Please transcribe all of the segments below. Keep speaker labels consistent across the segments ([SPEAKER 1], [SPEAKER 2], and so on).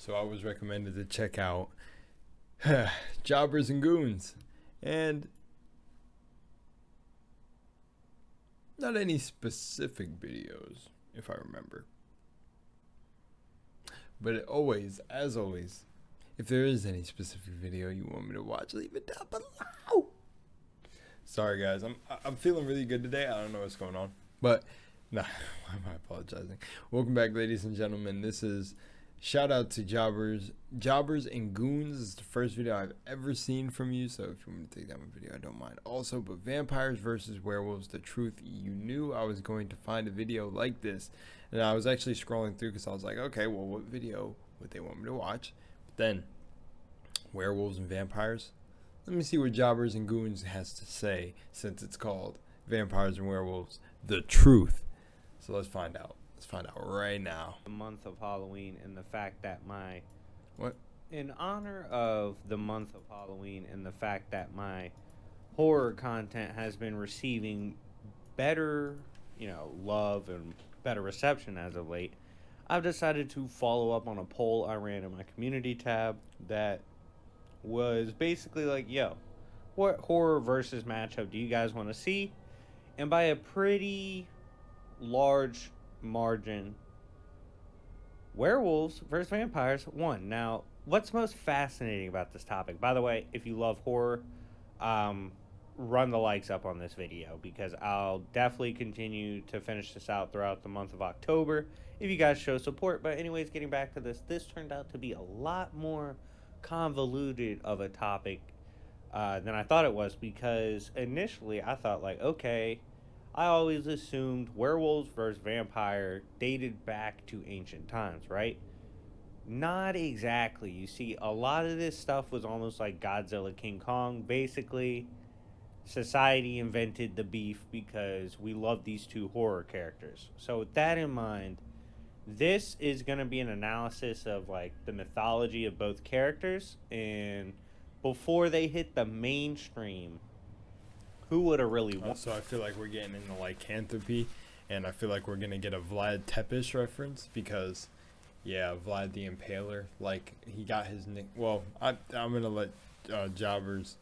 [SPEAKER 1] So I was recommended to check out Jobbers and Goons. And not any specific videos, if I remember. But as always, if there is any specific video you want me to watch, leave it down below. Sorry guys, I'm feeling really good today. I don't know what's going on. But nah, why am I apologizing? Welcome back, ladies and gentlemen. This is shout out to Jobbers and Goons. This is the first video I've ever seen from you, so if you want me to take down my video, I don't mind. Also, but vampires versus werewolves, the truth. You knew I was going to find a video like this, and I was actually scrolling through because I was like, okay, well, what video would they want me to watch? But then, werewolves and vampires. Let me see what Jobbers and Goons has to say, since it's called Vampires and Werewolves, the truth. So let's find out. Let's find out right now.
[SPEAKER 2] The month of Halloween and the fact that
[SPEAKER 1] What?
[SPEAKER 2] in honor of the month of Halloween and the fact that my horror content has been receiving better, love and better reception as of late, I've decided to follow up on a poll I ran in my community tab that was basically like, yo, what horror versus matchup do you guys want to see? And by a pretty large margin, werewolves versus vampires won. Now, what's most fascinating about this topic, by the way, if you love horror, run the likes up on this video, because I'll definitely continue to finish this out throughout the month of October if you guys show support. But anyways, getting back to this turned out to be a lot more convoluted of a topic than I thought it was, because initially I thought, like, okay, I always assumed werewolves versus vampire dated back to ancient times, right? Not exactly. You see, a lot of this stuff was almost like Godzilla, King Kong. Basically, society invented the beef because we love these two horror characters. So with that in mind, this is going to be an analysis of like the mythology of both characters, and before they hit the mainstream, who would have really won?
[SPEAKER 1] So I feel like we're getting into lycanthropy, and I feel like we're gonna get a Vlad Tepes reference because, yeah, Vlad the Impaler, like he got his nick. Well, I'm gonna let Jobbers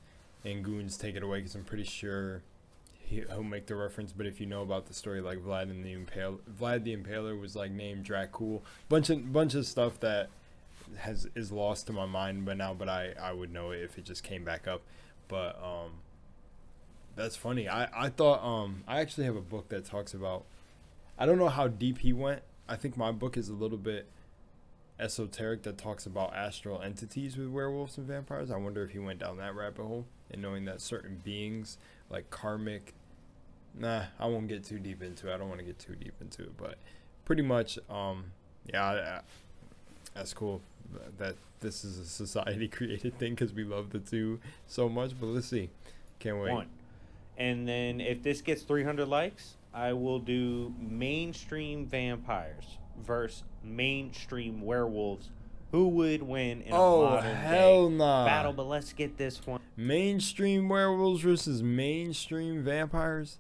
[SPEAKER 1] and Goons take it away because I'm pretty sure he'll make the reference. But if you know about the story, like Vlad the Impaler was like named Dracul, bunch of stuff that is lost to my mind but I would know it if it just came back up. But that's funny. I thought I actually have a book that talks about, I don't know how deep he went. I think my book is a little bit esoteric, that talks about astral entities with werewolves and vampires. I wonder if he went down that rabbit hole and knowing that certain beings like karmic. Nah, I won't get too deep into it. I don't want to get too deep into it, but pretty much, that's cool that this is a society created thing because we love the two so much. But let's see. Can't wait.
[SPEAKER 2] And then if this gets 300 likes, I will do mainstream vampires versus mainstream werewolves. Who would win in a modern day battle? But let's get this one.
[SPEAKER 1] Mainstream werewolves versus mainstream vampires.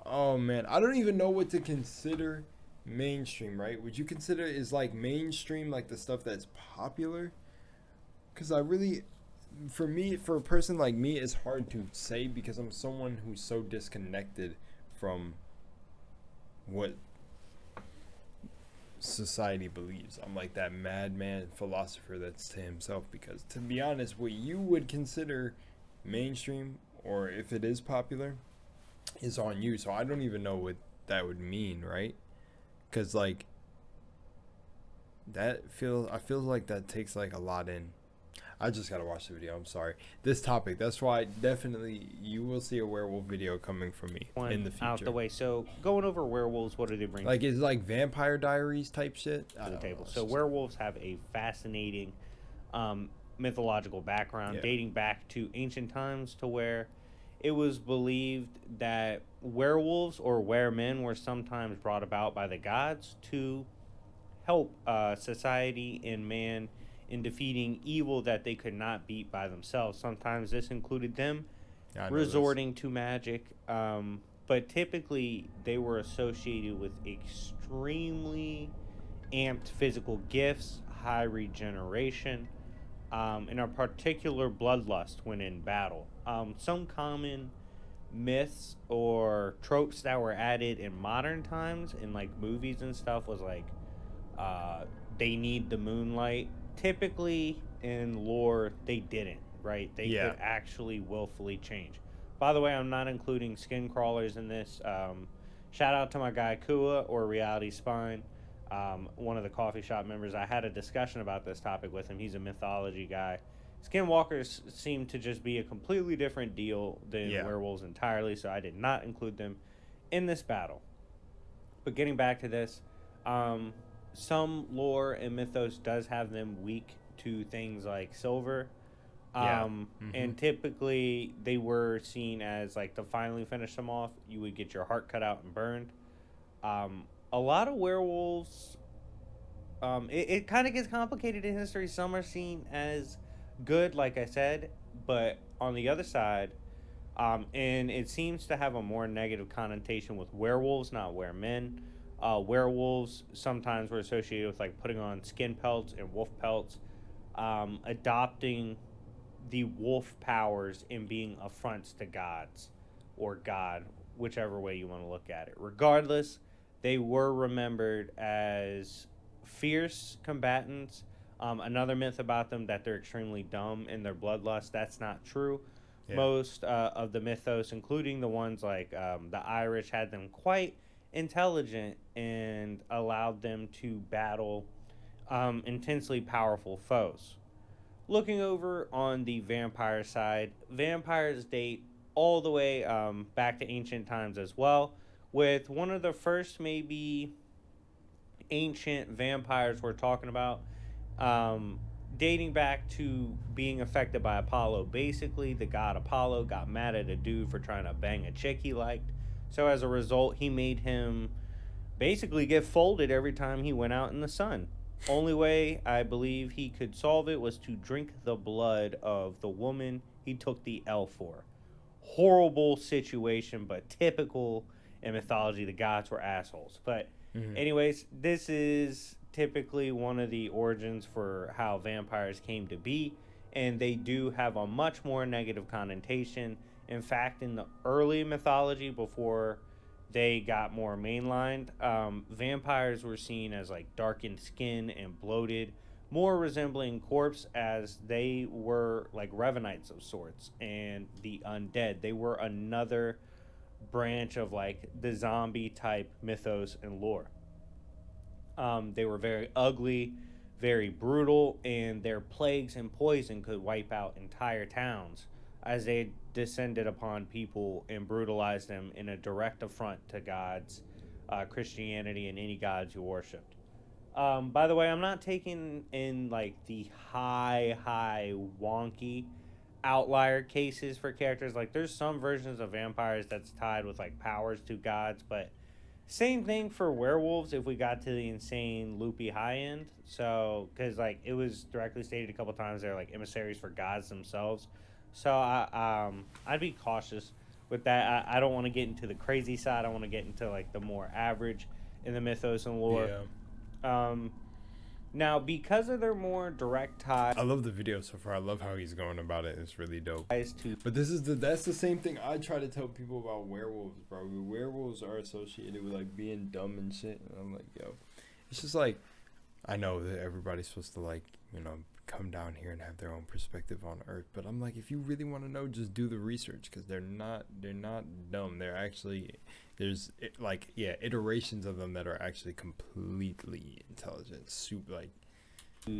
[SPEAKER 1] Oh man, I don't even know what to consider mainstream, right? Would you consider is like mainstream like the stuff that's popular? Because for a person like me, it's hard to say because I'm someone who's so disconnected from what society believes. I'm like that madman philosopher that's to himself, because to be honest, what you would consider mainstream, or if it is popular, is on you. So I don't even know what that would mean, right? Because like I feel like that takes like a lot in. I just gotta watch the video. I'm sorry. This topic. That's why definitely you will see a werewolf video coming from me in the future.
[SPEAKER 2] Out the way. So going over werewolves, what do they bring?
[SPEAKER 1] Like, is it like Vampire Diaries type shit
[SPEAKER 2] to the table? So werewolves have a fascinating mythological background, dating back to ancient times, to where it was believed that werewolves or weremen were sometimes brought about by the gods to help society and man in defeating evil that they could not beat by themselves. Sometimes this included them resorting to magic, but typically they were associated with extremely amped physical gifts, high regeneration, and a particular bloodlust when in battle. Some common myths or tropes that were added in modern times in like movies and stuff was like uh, they need the moonlight. Typically in lore, they didn't, right? They
[SPEAKER 1] Yeah.
[SPEAKER 2] could actually willfully change. By the way, I'm not including skin crawlers in this. Shout out to my guy Kua or Reality Spine, one of the coffee shop members. I had a discussion about this topic with him. He's a mythology guy. Skinwalkers seem to just be a completely different deal than
[SPEAKER 1] Yeah.
[SPEAKER 2] werewolves entirely, so I did not include them in this battle. But getting back to this, um, some lore and mythos does have them weak to things like silver.
[SPEAKER 1] Yeah. Mm-hmm.
[SPEAKER 2] And typically they were seen as like to finally finish them off, you would get your heart cut out and burned. A lot of werewolves, it kind of gets complicated in history. Some are seen as good, like I said, but on the other side, and it seems to have a more negative connotation with werewolves, not weremen. Werewolves sometimes were associated with like putting on skin pelts and wolf pelts, adopting the wolf powers and being affronts to gods or God, whichever way you want to look at it. Regardless, they were remembered as fierce combatants. Another myth about them that they're extremely dumb in their bloodlust. That's not true.
[SPEAKER 1] Yeah.
[SPEAKER 2] Most of the mythos, including the ones like the Irish, had them quite intelligent and allowed them to battle intensely powerful foes. Looking over on the vampire side, vampires date all the way back to ancient times as well, with one of the first maybe ancient vampires we're talking about um, dating back to being affected by Apollo. Basically, the god Apollo got mad at a dude for trying to bang a chick he liked. So as a result, he made him basically get folded every time he went out in the sun. Only way I believe he could solve it was to drink the blood of the woman he took the L for. Horrible situation, but typical in mythology. The gods were assholes. But,
[SPEAKER 1] Mm-hmm.
[SPEAKER 2] anyways, this is typically one of the origins for how vampires came to be, and they do have a much more negative connotation. In fact, in the early mythology, before they got more mainlined, vampires were seen as like darkened skin and bloated, more resembling corpse, as they were like revenites of sorts and the undead. They were another branch of like the zombie type mythos and lore. They were very ugly, very brutal, and their plagues and poison could wipe out entire towns as they descended upon people and brutalized them in a direct affront to God's Christianity and any gods you worshipped. By the way, I'm not taking in like the high wonky outlier cases for characters. Like there's some versions of vampires that's tied with like powers to gods, but same thing for werewolves if we got to the insane loopy high end. So, because like it was directly stated a couple times, they're like emissaries for gods themselves. So I'd be cautious with that. I don't want to get into the crazy side. I want to get into like the more average in the mythos and lore.
[SPEAKER 1] Yeah.
[SPEAKER 2] Um, Now, because of their more direct ties
[SPEAKER 1] I love the video so far. I love how he's going about it. It's really dope.
[SPEAKER 2] to
[SPEAKER 1] But that's the same thing I try to tell people about werewolves, bro. Werewolves are associated with like being dumb and shit. And I'm like, yo, it's just like I know that everybody's supposed to like, come down here and have their own perspective on Earth, but I'm like, if you really want to know, just do the research, because they're not dumb. They're actually iterations of them that are actually completely intelligent. Super like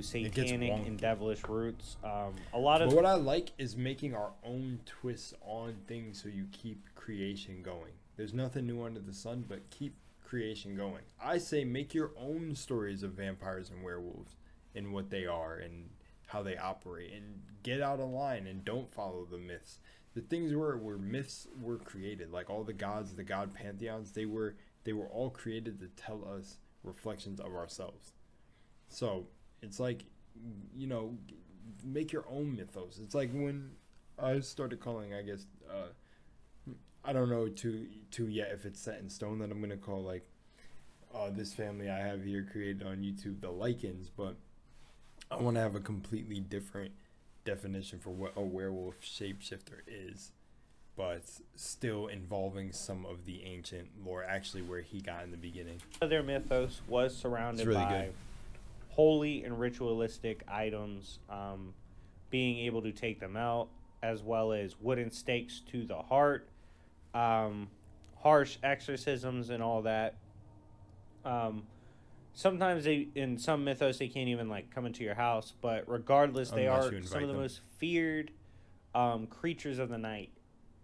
[SPEAKER 2] satanic
[SPEAKER 1] wonky.
[SPEAKER 2] and devilish roots. A lot
[SPEAKER 1] But
[SPEAKER 2] of
[SPEAKER 1] what I like is making our own twists on things so you keep creation going. There's nothing new under the sun, but keep creation going. I say make your own stories of vampires and werewolves and what they are and how they operate, and get out of line and don't follow the myths. The things where myths were created, like all the gods, the god pantheons, they were all created to tell us reflections of ourselves. So it's like, make your own mythos. It's like when I started calling, I guess, I don't know to yet if it's set in stone that I'm gonna call like this family I have here created on YouTube the Lycans, but I want to have a completely different definition for what a werewolf shapeshifter is, but still involving some of the ancient lore, actually where he got in the beginning.
[SPEAKER 2] Their mythos was
[SPEAKER 1] It's
[SPEAKER 2] surrounded
[SPEAKER 1] really
[SPEAKER 2] by
[SPEAKER 1] good.
[SPEAKER 2] holy and ritualistic items, being able to take them out, as well as wooden stakes to the heart, um, harsh exorcisms, and all that. Um, Sometimes they, in some mythos, they can't even like come into your house, but regardless, they
[SPEAKER 1] Unless
[SPEAKER 2] are
[SPEAKER 1] you
[SPEAKER 2] some of
[SPEAKER 1] invite
[SPEAKER 2] the
[SPEAKER 1] them.
[SPEAKER 2] most feared creatures of the night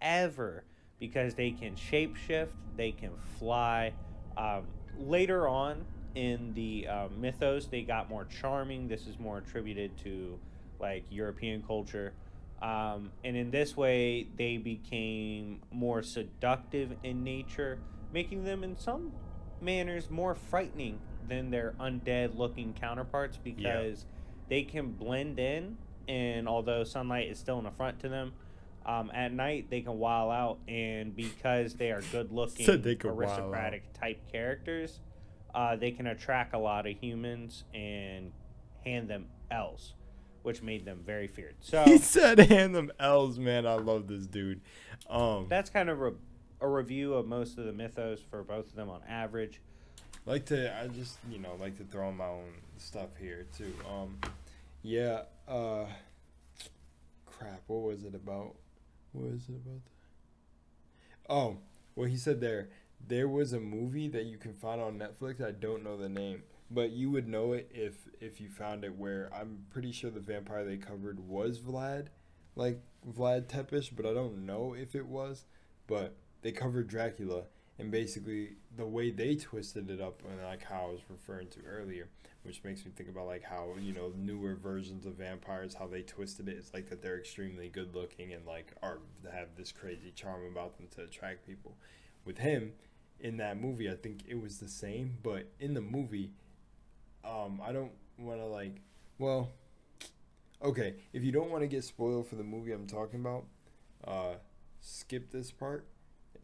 [SPEAKER 2] ever because they can shapeshift, they can fly. Um, Later on in the mythos, they got more charming. This is more attributed to like European culture. And in this way, they became more seductive in nature, making them in some manners more frightening than their undead looking counterparts
[SPEAKER 1] Yeah.
[SPEAKER 2] because they can blend in. And although sunlight is still an affront to them, at night they can wild out, and because they are good
[SPEAKER 1] Said
[SPEAKER 2] looking
[SPEAKER 1] they could wild out.
[SPEAKER 2] aristocratic type characters, they can attract a lot of humans and hand them L's, which made them very feared.
[SPEAKER 1] He
[SPEAKER 2] So
[SPEAKER 1] said hand them L's, man. I love this dude.
[SPEAKER 2] that's kind of a review of most of the mythos for both of them on average.
[SPEAKER 1] I just, like to throw in my own stuff here too. Yeah, crap, what was it about? What was it about? Oh, well, he said there was a movie that you can find on Netflix. I don't know the name, but you would know it if you found it. Where I'm pretty sure the vampire they covered was Vlad, like Vlad Tepish, but I don't know if it was. But they covered Dracula, and basically the way they twisted it up, and like how I was referring to earlier, which makes me think about like how newer versions of vampires, how they twisted it. It's like that they're extremely good looking and like are have this crazy charm about them to attract people. With him in that movie, I think it was the same, but in the movie, I don't want to like, well, okay, if you don't want to get spoiled for the movie I'm talking about, skip this part,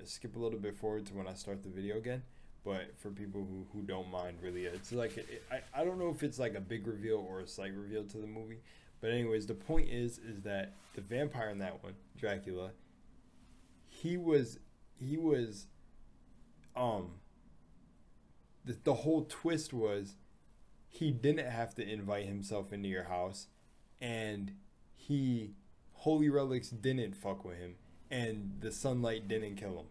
[SPEAKER 1] skip a little bit forward to when I start the video again. But for people who don't mind, really, it's like I don't know if it's like a big reveal or a slight reveal to the movie. But anyways, the point is that the vampire in that one, Dracula, he was um the whole twist was he didn't have to invite himself into your house, and he holy relics didn't fuck with him, and the sunlight didn't kill him.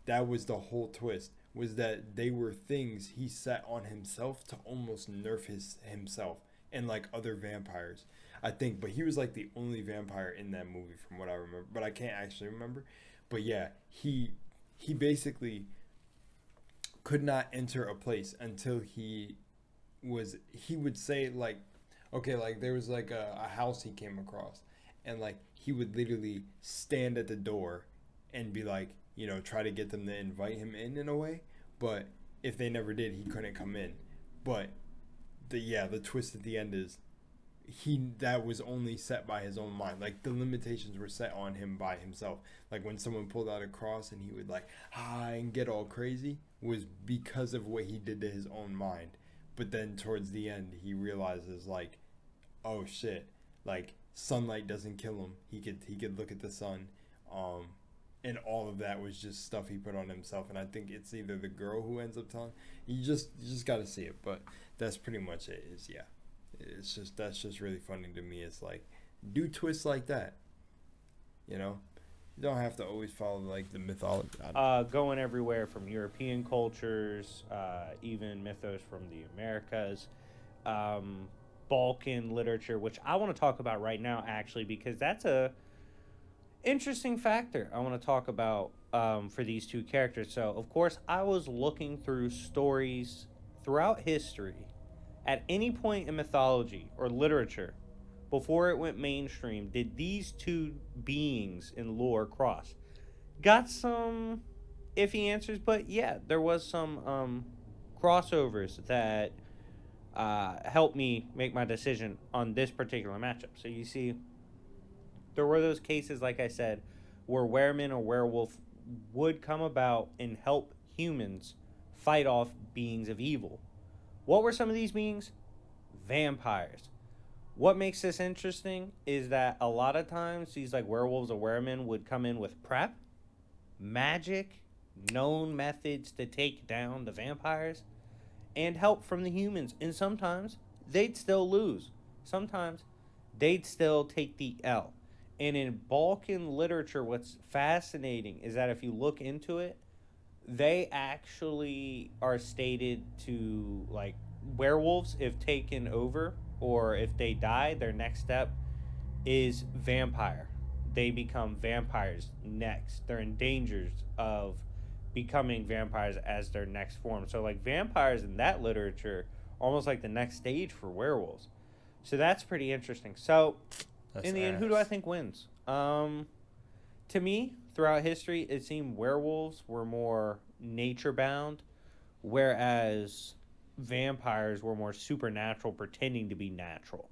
[SPEAKER 1] That was the whole twist, was that they were things he set on himself to almost nerf himself and like other vampires, I think. But he was like the only vampire in that movie from what I remember, but I can't actually remember. But yeah, he basically could not enter a place until he would say like, okay, like there was like a house he came across, and like he would literally stand at the door and be like, try to get them to invite him in a way. But if they never did, he couldn't come in. But the twist at the end is that was only set by his own mind. Like the limitations were set on him by himself. Like when someone pulled out a cross and he would like and get all crazy, was because of what he did to his own mind. But then towards the end he realizes like, oh shit, like sunlight doesn't kill him. He could look at the sun. And all of that was just stuff he put on himself. And I think it's either the girl who ends up telling you just got to see it. But that's pretty much it. Is yeah, that's just really funny to me. It's like, do twists like that, you don't have to always follow like the mythology.
[SPEAKER 2] Going everywhere from European cultures, even mythos from the Americas, um, Balkan literature, which I want to talk about right now, actually, because that's a interesting factor I want to talk about for these two characters. So, of course, I was looking through stories throughout history at any point in mythology or literature before it went mainstream. Did these two beings in lore cross? Got some iffy answers, but yeah, there was some crossovers that helped me make my decision on this particular matchup. So you see, there were those cases, like I said, where wereman or werewolf would come about and help humans fight off beings of evil. What were some of these beings? Vampires. What makes this interesting is that a lot of times these like werewolves or weremen would come in with prep, magic, known methods to take down the vampires, and help from the humans. And sometimes they'd still lose. Sometimes they'd still take the L. And in Balkan literature, what's fascinating is that if you look into it, they actually are stated to like werewolves, if taken over or if they die, their next step is vampire. They become vampires next. They're in dangers of becoming vampires as their next form. So like vampires in that literature almost like the next stage for werewolves. So that's pretty interesting. So
[SPEAKER 1] That's
[SPEAKER 2] in the end, who do I
[SPEAKER 1] ass.
[SPEAKER 2] think wins? To me, throughout history, it seemed werewolves were more nature bound, whereas vampires were more supernatural, pretending to be natural.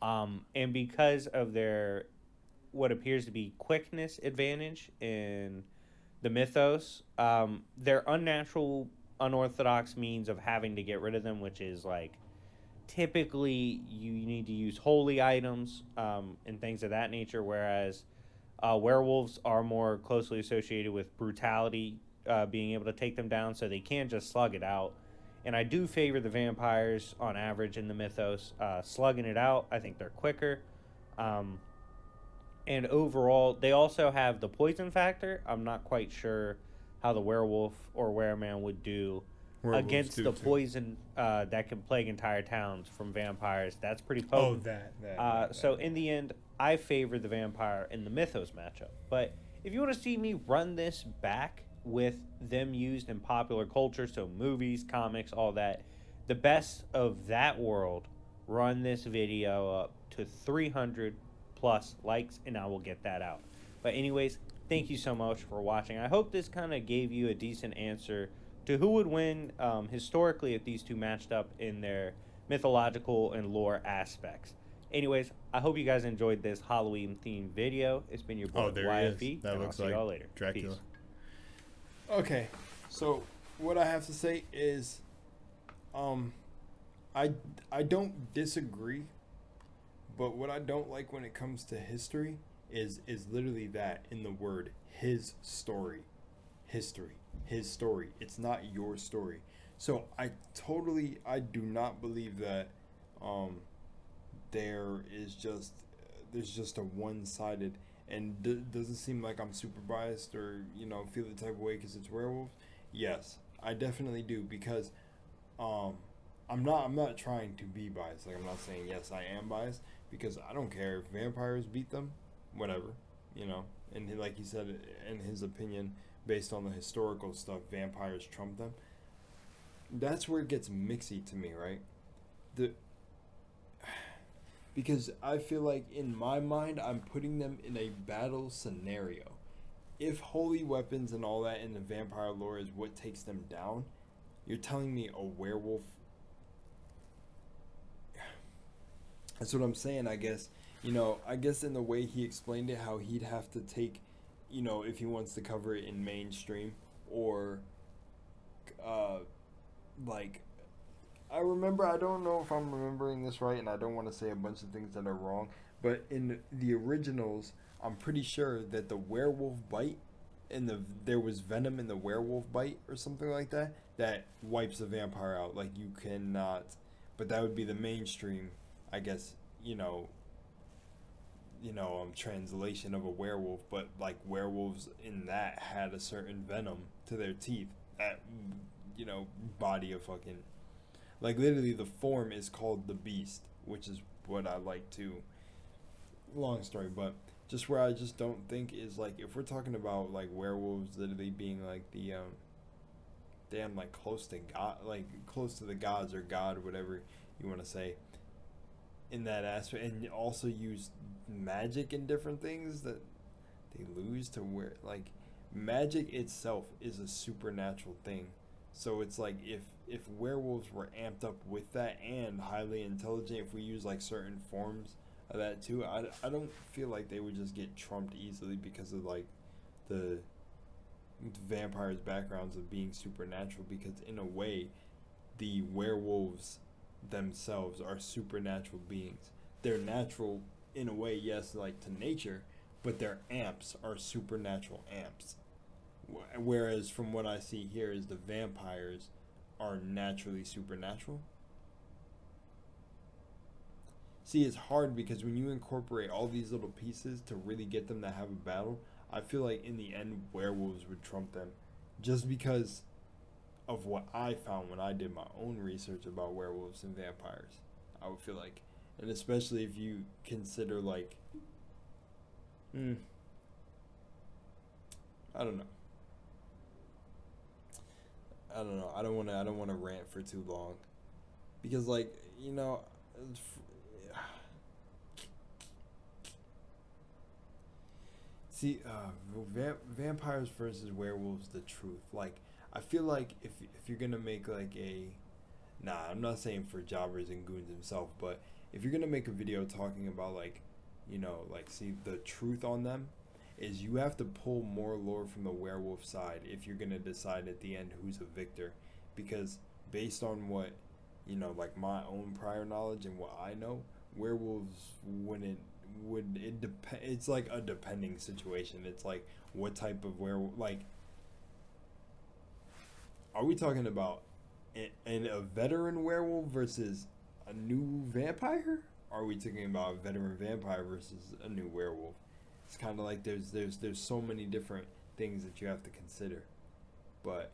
[SPEAKER 2] And because of their what appears to be quickness advantage in the mythos, their unnatural, unorthodox means of having to get rid of them, which is like typically you need to use holy items and things of that nature, whereas werewolves are more closely associated with brutality, being able to take them down, so they can't just slug it out. And I do favor the vampires on average in the mythos. Slugging it out, I think they're quicker. Um, and overall, they also have the poison factor. I'm not quite sure how the werewolf or wereman would do
[SPEAKER 1] Werewolves
[SPEAKER 2] against
[SPEAKER 1] do
[SPEAKER 2] the
[SPEAKER 1] too.
[SPEAKER 2] poison that can plague entire towns from vampires. That's pretty
[SPEAKER 1] Oh,
[SPEAKER 2] potent.
[SPEAKER 1] that.
[SPEAKER 2] So in the end, I favor the vampire in the mythos matchup. But if you want to see me run this back with them used in popular culture, so movies, comics, all that, the best of that world, run this video up to 300 plus likes, and I will get that out. But anyways, thank you so much for watching. I hope this kind of gave you a decent answer to who would win historically if these two matched up in their mythological and lore aspects. Anyways, I hope you guys enjoyed this Halloween themed video. It's been your
[SPEAKER 1] Oh,
[SPEAKER 2] boy
[SPEAKER 1] there he is.
[SPEAKER 2] YFE,
[SPEAKER 1] That
[SPEAKER 2] and I'll
[SPEAKER 1] looks
[SPEAKER 2] see
[SPEAKER 1] like
[SPEAKER 2] y'all later.
[SPEAKER 1] Dracula.
[SPEAKER 2] Peace.
[SPEAKER 1] Okay, so what I have to say is, um, I I don't disagree, but what I don't like when it comes to history is literally that in the word his story, history, his story. It's not your story. So I do not believe that um there is just there's just a one-sided, and does it seem like I'm super biased or feel the type of way because it's werewolves? Yes, I definitely do, because um I'm not trying to be biased. Like, I'm not saying yes I am biased, because I don't care if vampires beat them, whatever, you know. And like he said, in his opinion, based on the historical stuff, vampires trump them. That's where it gets mixy to me, right? The Because I feel like in my mind I'm putting them in a battle scenario. If holy weapons and all that in the vampire lore is what takes them down, you're telling me a werewolf. That's what I'm saying, I guess. I guess in the way he explained it, how he'd have to take, if he wants to cover it in mainstream, or uh like, I don't know if I'm remembering this right, and I don't want to say a bunch of things that are wrong, but in the originals, I'm pretty sure that the werewolf bite, there was venom in the werewolf bite or something like that, that wipes the vampire out. Like, you cannot, but that would be the mainstream, I guess, translation of a werewolf, but like werewolves in that had a certain venom to their teeth. That, body of fucking, like, literally the form is called the beast, which is what I like to. Long story, but just where I just don't think is, like, if we're talking about like werewolves literally being like the damn, like, close to God, like close to the gods or God, whatever you want to say, in that aspect, and also use magic in different things that they lose to where, like, magic itself is a supernatural thing. So it's like, if werewolves were amped up with that and highly intelligent, if we use like certain forms of that too, I don't feel like they would just get trumped easily because of like the vampires' backgrounds of being supernatural, because in a way the werewolves themselves are supernatural beings. they're natural in a way, yes, like to nature, but their amps are supernatural amps. Whereas from what I see here is the vampires are naturally supernatural. See, it's hard because when you incorporate all these little pieces to really get them to have a battle, I feel like in the end werewolves would trump them, just because of what I found when I did my own research about werewolves and vampires. I would feel like, and especially if you consider like, I don't know. I don't know. I don't want to. I don't want to rant for too long, because like you know, see, vampires versus werewolves. The truth. Like I feel like if you're gonna make like a, nah, I'm not saying for Jobbers and Goons himself, but if you're gonna make a video talking about like, like see the truth on them, is you have to pull more lore from the werewolf side if you're gonna decide at the end who's a victor, because based on what like my own prior knowledge and what I know, werewolves wouldn't would it depend. It's like a depending situation. It's like what type of werewolf. Like, are we talking about a veteran werewolf versus a new vampire? Are we talking about a veteran vampire versus a new werewolf? It's kind of like there's so many different things that you have to consider. But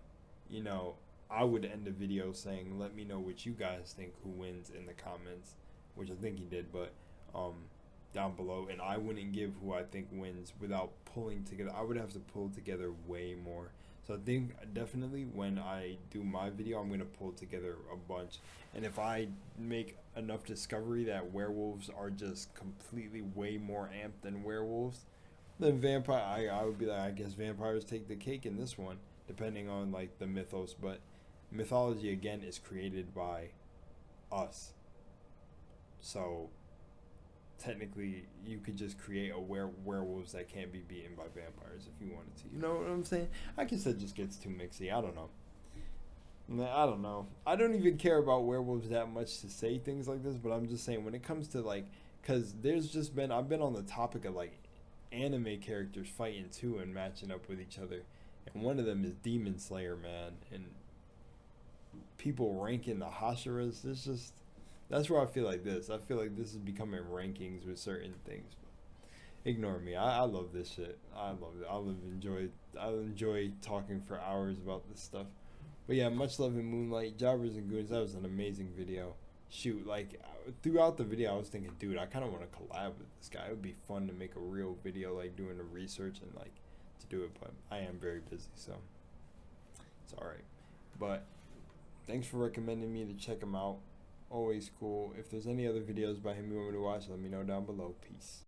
[SPEAKER 1] I would end the video saying, let me know what you guys think who wins in the comments, which I think he did, but down below. And I wouldn't give who I think wins without pulling together. I would have to pull together way more. So I think definitely when I do my video, I'm going to pull together a bunch. And if I make enough discovery that werewolves are just completely way more amped than werewolves, then I would be like, I guess vampires take the cake in this one, depending on like the mythos. But mythology again is created by us. So technically you could just create a werewolves that can't be beaten by vampires if you wanted to. You know what I'm saying? I guess that just gets too mixy. I don't know. I don't know. I don't even care about werewolves that much to say things like this, but I'm just saying when it comes to like, because I've been on the topic of like anime characters fighting too and matching up with each other, and one of them is Demon Slayer, man, and people ranking the Hashiras. It's just, that's where I feel like this. I feel like this is becoming rankings with certain things. But ignore me. I love this shit. I love it. I'll enjoy talking for hours about this stuff. But yeah, much love and moonlight, Jobbers and Goons. That was an amazing video. Shoot, like throughout the video, I was thinking, dude, I kind of want to collab with this guy. It would be fun to make a real video, like doing the research and like to do it. But I am very busy, so it's all right. But thanks for recommending me to check him out. Always cool. If there's any other videos by him you want me to watch, let me know down below. Peace.